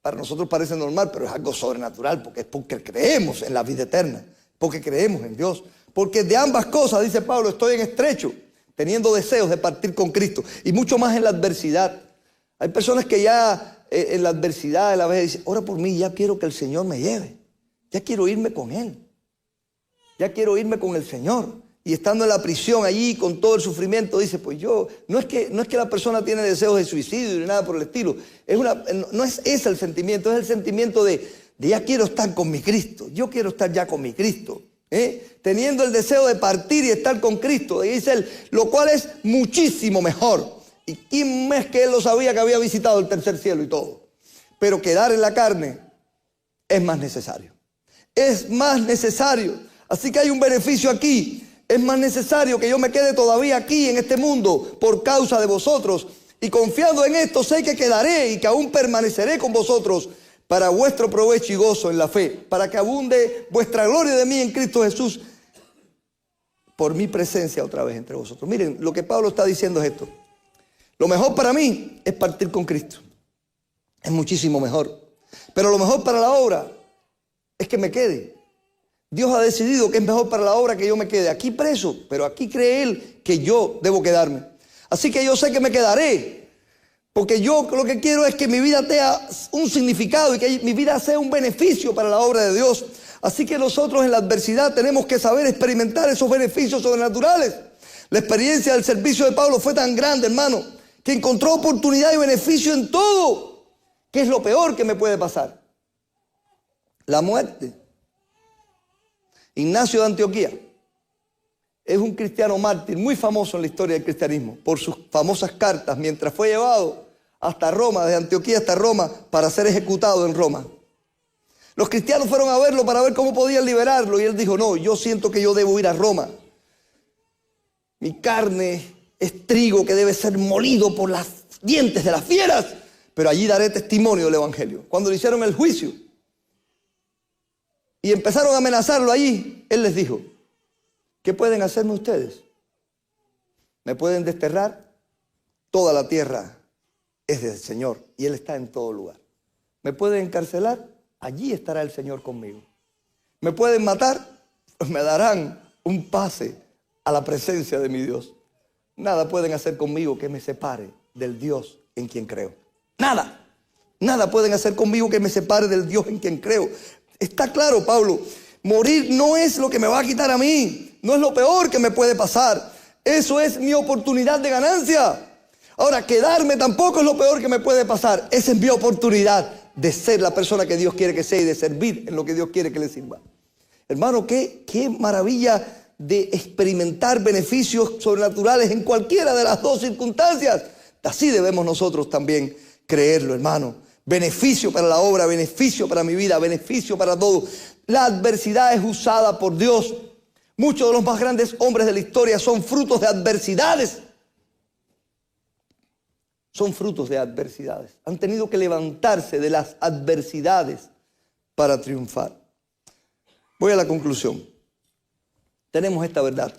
para nosotros parece normal, pero es algo sobrenatural, porque es porque creemos en la vida eterna, porque creemos en Dios. Porque de ambas cosas, dice Pablo, estoy en estrecho, teniendo deseos de partir con Cristo, y mucho más en la adversidad. Hay personas que ya en la adversidad, a la vez dicen, ora por mí, ya quiero que el Señor me lleve, ya quiero irme con Él. Ya quiero irme con el Señor. Y estando en la prisión allí con todo el sufrimiento, dice, pues yo, no es que la persona tiene deseos de suicidio ni nada por el estilo. No es ese el sentimiento, es el sentimiento de ya quiero estar con mi Cristo. Yo quiero estar ya con mi Cristo. Teniendo el deseo de partir y estar con Cristo. Y dice él, lo cual es muchísimo mejor. Y quién es que él lo sabía que había visitado el tercer cielo y todo. Pero quedar en la carne es más necesario. Es más necesario. Así que hay un beneficio aquí. Es más necesario que yo me quede todavía aquí en este mundo por causa de vosotros. Y confiando en esto sé que quedaré y que aún permaneceré con vosotros para vuestro provecho y gozo en la fe. Para que abunde vuestra gloria de mí en Cristo Jesús por mi presencia otra vez entre vosotros. Miren, lo que Pablo está diciendo es esto. Lo mejor para mí es partir con Cristo. Es muchísimo mejor. Pero lo mejor para la obra es que me quede. Dios ha decidido que es mejor para la obra que yo me quede aquí preso, pero aquí cree Él que yo debo quedarme. Así que yo sé que me quedaré, porque yo lo que quiero es que mi vida tenga un significado y que mi vida sea un beneficio para la obra de Dios. Así que nosotros en la adversidad tenemos que saber experimentar esos beneficios sobrenaturales. La experiencia del servicio de Pablo fue tan grande, hermano, que encontró oportunidad y beneficio en todo. ¿Qué es lo peor que me puede pasar? La muerte. Ignacio de Antioquía es un cristiano mártir muy famoso en la historia del cristianismo por sus famosas cartas mientras fue llevado hasta Roma, de Antioquía hasta Roma, para ser ejecutado en Roma. Los cristianos fueron a verlo para ver cómo podían liberarlo y él dijo, no, yo siento que yo debo ir a Roma. Mi carne es trigo que debe ser molido por los dientes de las fieras, pero allí daré testimonio del evangelio. Cuando le hicieron el juicio y empezaron a amenazarlo allí, él les dijo, ¿qué pueden hacerme ustedes? ¿Me pueden desterrar? Toda la tierra es del Señor y Él está en todo lugar. ¿Me pueden encarcelar? Allí estará el Señor conmigo. ¿Me pueden matar? Pues me darán un pase a la presencia de mi Dios. Nada pueden hacer conmigo que me separe del Dios en quien creo. Nada. Nada pueden hacer conmigo que me separe del Dios en quien creo. Está claro, Pablo. Morir no es lo que me va a quitar a mí. No es lo peor que me puede pasar. Eso es mi oportunidad de ganancia. Ahora, quedarme tampoco es lo peor que me puede pasar. Esa es mi oportunidad de ser la persona que Dios quiere que sea y de servir en lo que Dios quiere que le sirva. Hermano, qué maravilla de experimentar beneficios sobrenaturales en cualquiera de las dos circunstancias. Así debemos nosotros también creerlo, hermano. Beneficio para la obra, beneficio para mi vida, beneficio para todo. La adversidad es usada por Dios. Muchos de los más grandes hombres de la historia son frutos de adversidades. Son frutos de adversidades. Han tenido que levantarse de las adversidades para triunfar. Voy a la conclusión. Tenemos esta verdad.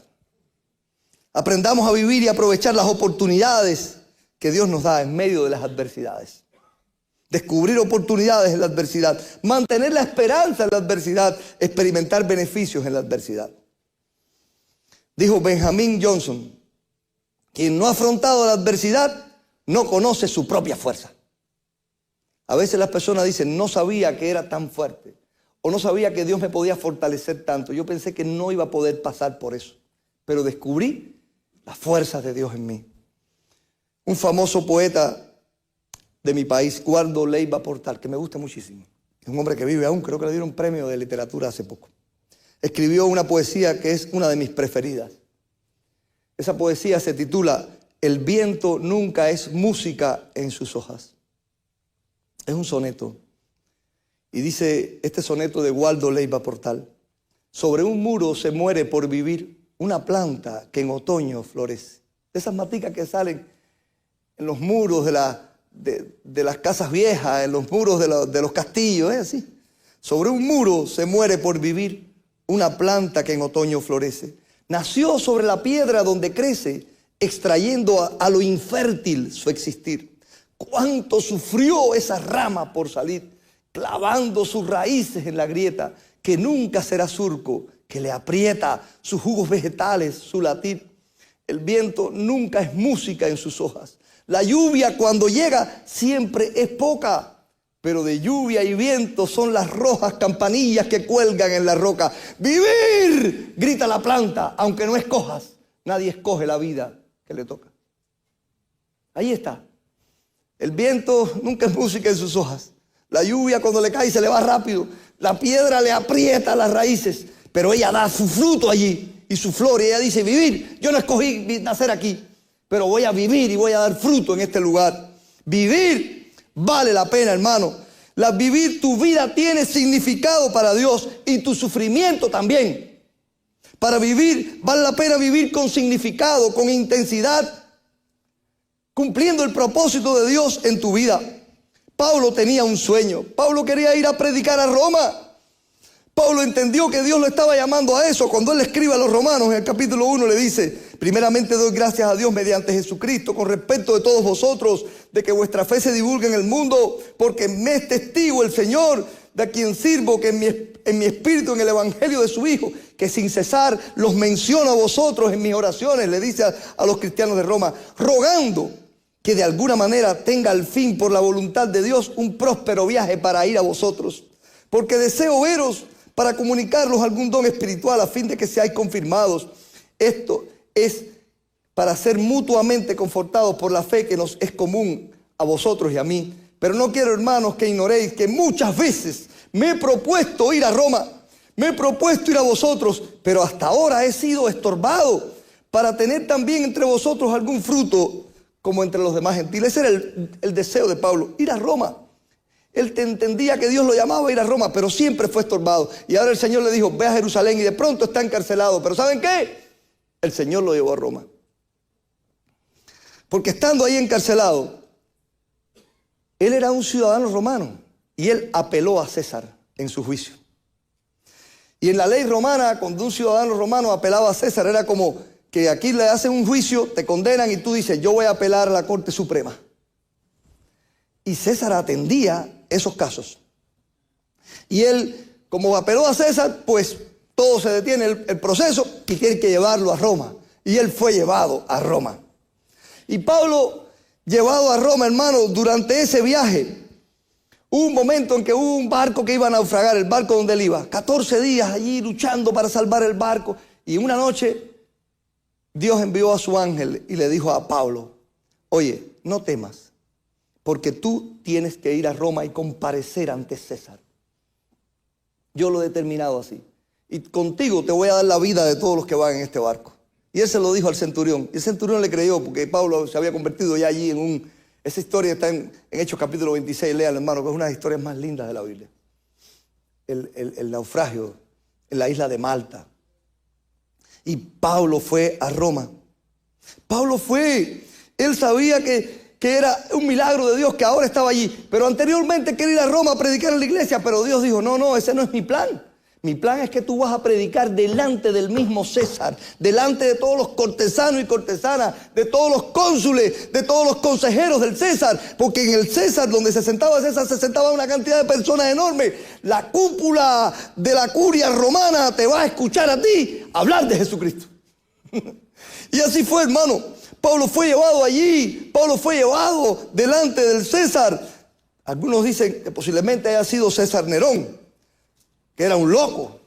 Aprendamos a vivir y aprovechar las oportunidades que Dios nos da en medio de las adversidades. Descubrir oportunidades en la adversidad. Mantener la esperanza en la adversidad. Experimentar beneficios en la adversidad. Dijo Benjamin Johnson, quien no ha afrontado la adversidad no conoce su propia fuerza. A veces las personas dicen, no sabía que era tan fuerte, o no sabía que Dios me podía fortalecer tanto. Yo pensé que no iba a poder pasar por eso, pero descubrí las fuerzas de Dios en mí. Un famoso poeta de mi país, Waldo Leiva Portal, que me gusta muchísimo, es un hombre que vive aún, creo que le dieron un premio de literatura hace poco. Escribió una poesía que es una de mis preferidas. Esa poesía se titula El viento nunca es música en sus hojas. Es un soneto. Y dice este soneto de Waldo Leiva Portal: sobre un muro se muere por vivir una planta que en otoño florece. Esas maticas que salen en los muros de las casas viejas, en los muros de los castillos, es así. Sobre un muro se muere por vivir una planta que en otoño florece. Nació sobre la piedra donde crece, extrayendo a lo infértil su existir. Cuánto sufrió esa rama por salir, clavando sus raíces en la grieta, que nunca será surco, que le aprieta sus jugos vegetales, su latir. El viento nunca es música en sus hojas. La lluvia cuando llega siempre es poca, pero de lluvia y viento son las rojas campanillas que cuelgan en la roca. ¡Vivir!, grita la planta, aunque no escojas. Nadie escoge la vida que le toca. Ahí está. El viento nunca es música en sus hojas. La lluvia cuando le cae se le va rápido. La piedra le aprieta las raíces, pero ella da su fruto allí y su flor. Y ella dice, vivir, yo no escogí nacer aquí, pero voy a vivir y voy a dar fruto en este lugar. Vivir vale la pena, hermano. Vivir tu vida tiene significado para Dios y tu sufrimiento también. Para vivir, vale la pena vivir con significado, con intensidad, cumpliendo el propósito de Dios en tu vida. Pablo tenía un sueño. Pablo quería ir a predicar a Roma. Pablo entendió que Dios lo estaba llamando a eso. Cuando él le escribe a los romanos en el capítulo 1 le dice: primeramente doy gracias a Dios mediante Jesucristo con respecto de todos vosotros, de que vuestra fe se divulgue en el mundo, porque me es testigo el Señor, de a quien sirvo, que en mi espíritu, en el evangelio de su Hijo, que sin cesar los menciono a vosotros en mis oraciones, le dice a los cristianos de Roma, rogando que de alguna manera tenga al fin, por la voluntad de Dios, un próspero viaje para ir a vosotros, porque deseo veros para comunicaros algún don espiritual a fin de que seáis confirmados. Esto es para ser mutuamente confortados por la fe que nos es común a vosotros y a mí. Pero no quiero, hermanos, que ignoréis que muchas veces me he propuesto ir a Roma. Me he propuesto ir a vosotros, pero hasta ahora he sido estorbado para tener también entre vosotros algún fruto como entre los demás gentiles. Ese era el deseo de Pablo, ir a Roma. Él entendía que Dios lo llamaba a ir a Roma, pero siempre fue estorbado. Y ahora el Señor le dijo, ve a Jerusalén, y de pronto está encarcelado. Pero ¿saben qué? El Señor lo llevó a Roma. Porque estando ahí encarcelado, él era un ciudadano romano y él apeló a César en su juicio. Y en la ley romana, cuando un ciudadano romano apelaba a César, era como que aquí le hacen un juicio, te condenan y tú dices, yo voy a apelar a la Corte Suprema. Y César atendía esos casos. Y él, como apeló a César, pues todo se detiene el proceso y tiene que llevarlo a Roma. Y él fue llevado a Roma. Y Pablo, llevado a Roma, hermano, durante ese viaje, hubo un momento en que hubo un barco que iba a naufragar, el barco donde él iba. 14 días allí luchando para salvar el barco. Y una noche Dios envió a su ángel y le dijo a Pablo, oye, no temas, porque tú tienes que ir a Roma y comparecer ante César. Yo lo he determinado así. Y contigo te voy a dar la vida de todos los que van en este barco. Y él se lo dijo al centurión. Y el centurión le creyó porque Pablo se había convertido ya allí en un... Esa historia está en Hechos capítulo 26, léalo, hermano, que es una de las historias más lindas de la Biblia. El naufragio en la isla de Malta. Y Pablo fue a Roma. Pablo fue. Él sabía que era un milagro de Dios que ahora estaba allí. Pero anteriormente quería ir a Roma a predicar en la iglesia. Pero Dios dijo, no, ese no es mi plan. Mi plan es que tú vas a predicar delante del mismo César, delante de todos los cortesanos y cortesanas, de todos los cónsules, de todos los consejeros del César, porque en el César, donde se sentaba César, se sentaba una cantidad de personas enorme. La cúpula de la curia romana te va a escuchar a ti hablar de Jesucristo. Y así fue, hermano. Pablo fue llevado allí, Pablo fue llevado delante del César. Algunos dicen que posiblemente haya sido César Nerón, que era un loco,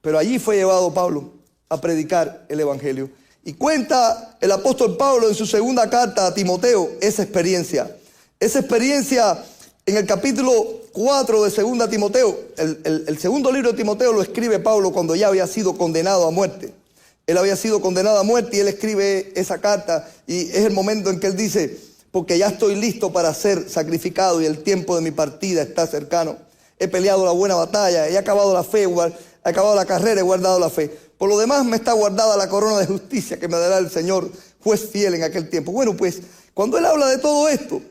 pero allí fue llevado Pablo a predicar el evangelio. Y cuenta el apóstol Pablo en su segunda carta a Timoteo esa experiencia. Esa experiencia en el capítulo 4 de segunda Timoteo, el segundo libro de Timoteo lo escribe Pablo cuando ya había sido condenado a muerte. Él había sido condenado a muerte y él escribe esa carta y es el momento en que él dice, porque ya estoy listo para ser sacrificado y el tiempo de mi partida está cercano. He peleado la buena batalla, he acabado la fe, he acabado la carrera, he guardado la fe. Por lo demás me está guardada la corona de justicia que me dará el Señor, juez fiel en aquel tiempo. Bueno, pues, cuando él habla de todo esto,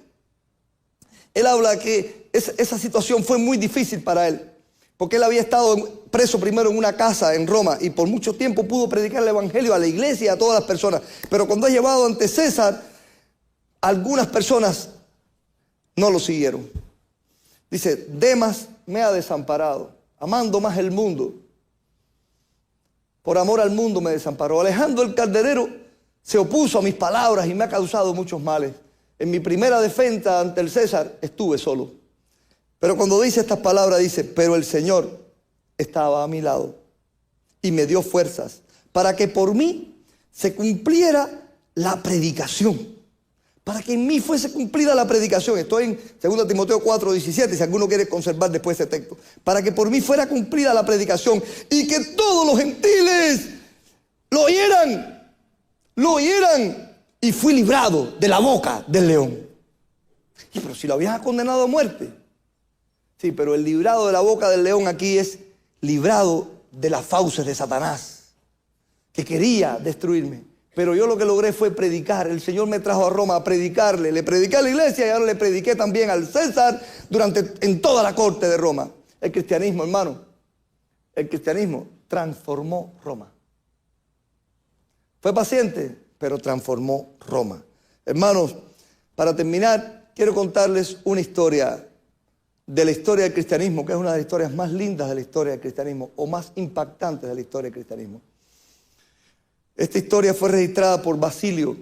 él habla que esa situación fue muy difícil para él. Porque él había estado preso primero en una casa en Roma y por mucho tiempo pudo predicar el evangelio a la iglesia y a todas las personas. Pero cuando es llevado ante César, algunas personas no lo siguieron. Dice, Demas me ha desamparado, amando más el mundo. Por amor al mundo me desamparó. Alejandro el Calderero se opuso a mis palabras y me ha causado muchos males. En mi primera defensa ante el César estuve solo. Pero cuando dice estas palabras dice, pero el Señor estaba a mi lado y me dio fuerzas para que por mí se cumpliera la predicación. Para que en mí fuese cumplida la predicación. Estoy en 2 Timoteo 4, 17, si alguno quiere conservar después ese texto. Para que por mí fuera cumplida la predicación y que todos los gentiles lo oyeran. Lo oyeran. Y fui librado de la boca del león. Y pero si lo habían condenado a muerte. Sí, pero el librado de la boca del león aquí es librado de las fauces de Satanás, que quería destruirme. Pero yo lo que logré fue predicar. El Señor me trajo a Roma a predicarle. Le prediqué a la iglesia y ahora le prediqué también al César en toda la corte de Roma. El cristianismo, hermano, el cristianismo transformó Roma. Fue paciente, pero transformó Roma. Hermanos, para terminar, quiero contarles una historia de la historia del cristianismo, que es una de las historias más lindas de la historia del cristianismo, o más impactantes de la historia del cristianismo. Esta historia fue registrada por Basilio,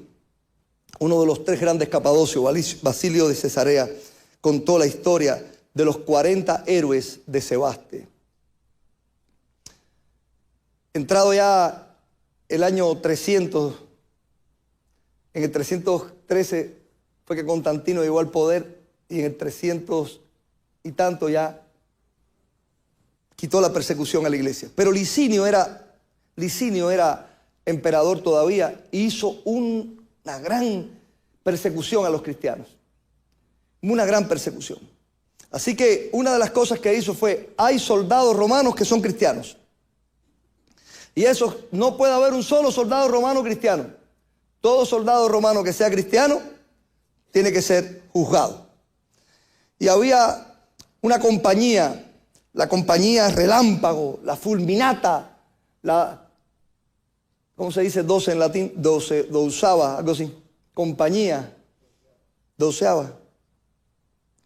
uno de los 3 grandes capadocios. Basilio de Cesarea contó la historia de los 40 héroes de Sebaste. Entrado ya el año 300, en el 313 fue que Constantino llegó al poder y en el 300 y tanto ya quitó la persecución a la iglesia. Pero Licinio era emperador todavía e hizo una gran persecución a los cristianos. Una gran persecución. Así que una de las cosas que hizo fue, hay soldados romanos que son cristianos. Y eso, no puede haber un solo soldado romano cristiano. Todo soldado romano que sea cristiano tiene que ser juzgado. Y había una compañía, la compañía Relámpago, la Fulminata, ¿cómo se dice 12 en latín? Doceava, algo así. Compañía, doceava.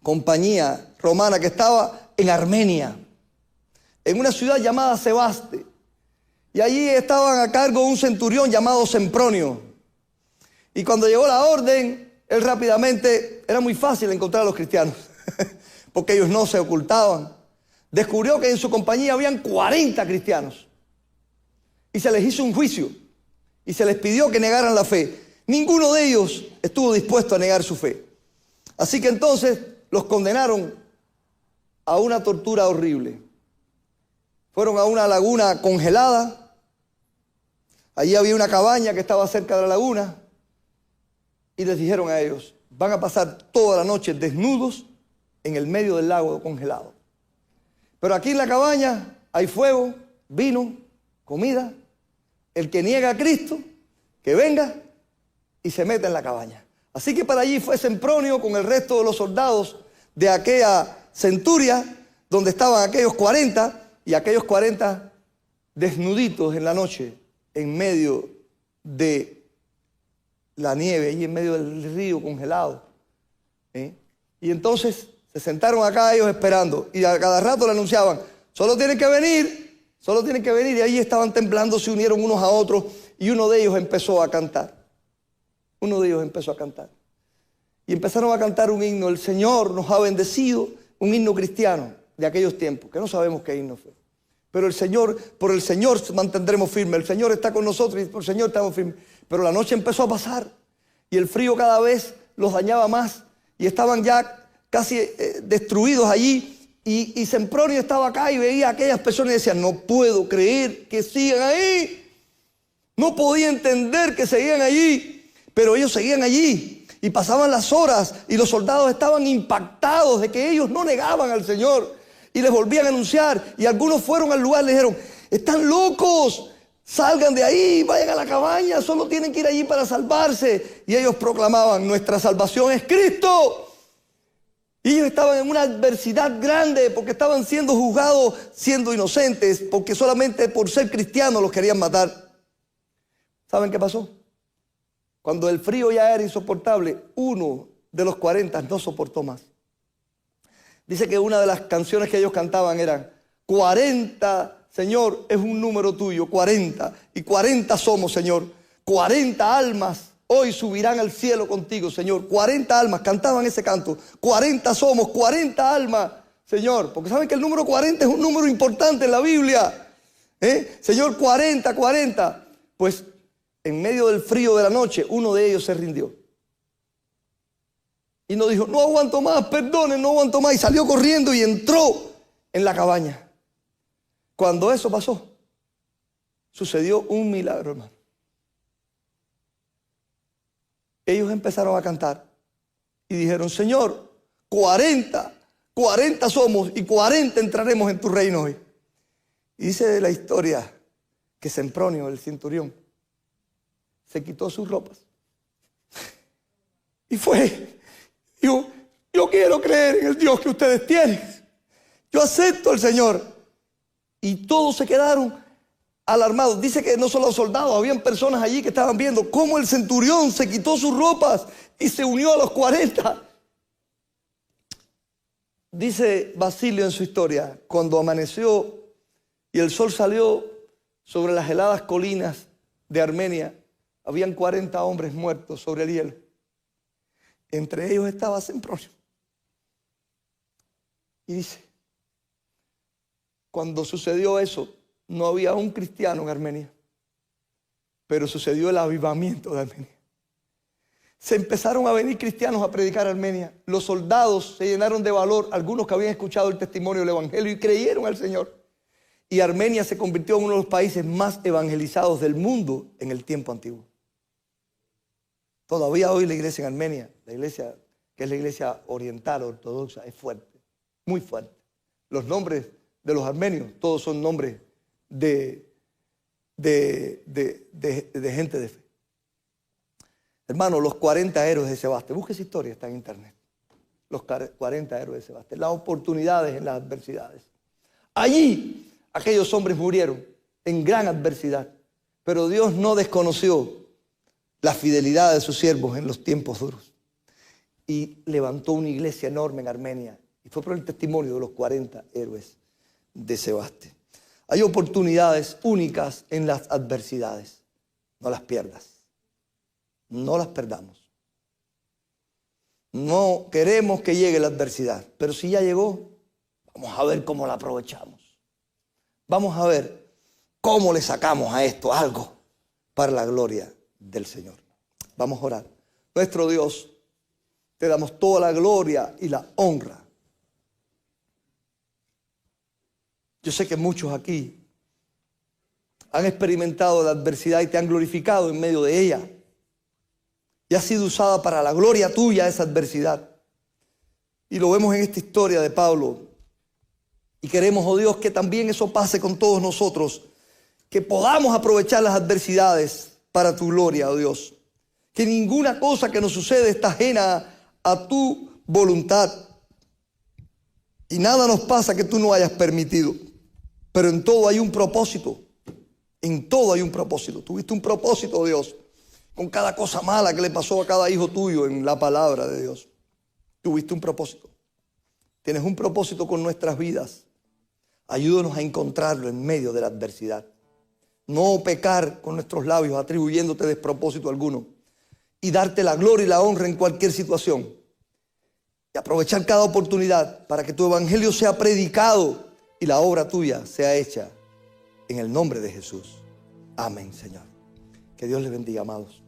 Compañía romana que estaba en Armenia, en una ciudad llamada Sebaste. Y allí estaban a cargo un centurión llamado Sempronio. Y cuando llegó la orden, él rápidamente, era muy fácil encontrar a los cristianos, porque ellos no se ocultaban. Descubrió que en su compañía habían 40 cristianos. Y se les hizo un juicio. Y se les pidió que negaran la fe. Ninguno de ellos estuvo dispuesto a negar su fe. Así que entonces los condenaron a una tortura horrible. Fueron a una laguna congelada. Allí había una cabaña que estaba cerca de la laguna. Y les dijeron a ellos, van a pasar toda la noche desnudos en el medio del lago congelado. Pero aquí en la cabaña hay fuego, vino, comida. El que niega a Cristo, que venga y se meta en la cabaña. Así que para allí fue Sempronio con el resto de los soldados de aquella centuria, donde estaban aquellos 40, y aquellos 40 desnuditos en la noche, en medio de la nieve, allí en medio del río congelado. Y entonces se sentaron acá ellos esperando, y a cada rato le anunciaban, solo tienen que venir, y ahí estaban temblando, se unieron unos a otros, y uno de ellos empezó a cantar. Y empezaron a cantar un himno, el Señor nos ha bendecido, un himno cristiano de aquellos tiempos, que no sabemos qué himno fue. Pero por el Señor mantendremos firme, el Señor está con nosotros y por el Señor estamos firmes. Pero la noche empezó a pasar y el frío cada vez los dañaba más y estaban ya casi destruidos allí. Y Sempronio estaba acá y veía a aquellas personas y decía, no puedo creer que sigan ahí. No podía entender que seguían allí, pero ellos seguían allí. Y pasaban las horas y los soldados estaban impactados de que ellos no negaban al Señor. Y les volvían a anunciar. Y algunos fueron al lugar y le dijeron, están locos, salgan de ahí, vayan a la cabaña, solo tienen que ir allí para salvarse. Y ellos proclamaban, nuestra salvación es Cristo. Y ellos estaban en una adversidad grande porque estaban siendo juzgados siendo inocentes, porque solamente por ser cristianos los querían matar. ¿Saben qué pasó? Cuando el frío ya era insoportable, uno de los 40 no soportó más. Dice que una de las canciones que ellos cantaban eran 40, Señor, es un número tuyo, 40. Y 40 somos, Señor. 40 almas hoy subirán al cielo contigo, Señor. 40 almas, cantaban ese canto. 40 somos, 40 almas, Señor. Porque saben que el número 40 es un número importante en la Biblia. Señor, 40, 40. Pues en medio del frío de la noche, uno de ellos se rindió. Y no dijo, no aguanto más, perdonen, no aguanto más. Y salió corriendo y entró en la cabaña. Cuando eso pasó, sucedió un milagro, hermano. Ellos empezaron a cantar y dijeron, Señor, 40 somos y 40 entraremos en tu reino hoy. Y dice la historia que Sempronio, el centurión, se quitó sus ropas y fue. Yo quiero creer en el Dios que ustedes tienen. Yo acepto al Señor. Y todos se quedaron alarmados. Dice que no solo los soldados, habían personas allí que estaban viendo cómo el centurión se quitó sus ropas y se unió a los 40. Dice Basilio en su historia, cuando amaneció y el sol salió sobre las heladas colinas de Armenia, habían 40 hombres muertos sobre el hielo. Entre ellos estaba Sempronio. Y dice, cuando sucedió eso, no había un cristiano en Armenia, pero sucedió el avivamiento de Armenia. Se empezaron a venir cristianos a predicar a Armenia. Los soldados se llenaron de valor, algunos que habían escuchado el testimonio del Evangelio y creyeron al Señor. y Armenia se convirtió en uno de los países más evangelizados del mundo en el tiempo antiguo. Todavía hoy la iglesia en Armenia, la iglesia que es la iglesia oriental ortodoxa, es fuerte, muy fuerte. Los nombres de los armenios, todos son nombres de gente de fe. Hermano, los 40 héroes de Sebaste, busque esa historia, está en internet. Los 40 héroes de Sebaste, las oportunidades en las adversidades. Allí aquellos hombres murieron en gran adversidad, pero Dios no desconoció la fidelidad de sus siervos en los tiempos duros. Y levantó una iglesia enorme en Armenia. Y fue por el testimonio de los 40 héroes de Sebaste. Hay oportunidades únicas en las adversidades. No las pierdas. No las perdamos. No queremos que llegue la adversidad, pero si ya llegó, vamos a ver cómo la aprovechamos. Vamos a ver cómo le sacamos a esto algo para la gloria del Señor. Vamos a orar. Nuestro Dios, te damos toda la gloria y la honra. Yo sé que muchos aquí han experimentado la adversidad y te han glorificado en medio de ella. Y ha sido usada para la gloria tuya esa adversidad. Y lo vemos en esta historia de Pablo. Y queremos, oh Dios, que también eso pase con todos nosotros. Que podamos aprovechar las adversidades para tu gloria, oh Dios. Que ninguna cosa que nos sucede está ajena a tu voluntad. Y nada nos pasa que tú no hayas permitido. Pero en todo hay un propósito. En todo hay un propósito. Tuviste un propósito, Dios, con cada cosa mala que le pasó a cada hijo tuyo en la palabra de Dios. Tuviste un propósito. Tienes un propósito con nuestras vidas. Ayúdanos a encontrarlo en medio de la adversidad. No pecar con nuestros labios atribuyéndote despropósito alguno. Y darte la gloria y la honra en cualquier situación. Y aprovechar cada oportunidad para que tu evangelio sea predicado y la obra tuya sea hecha en el nombre de Jesús. Amén, Señor. Que Dios les bendiga, amados.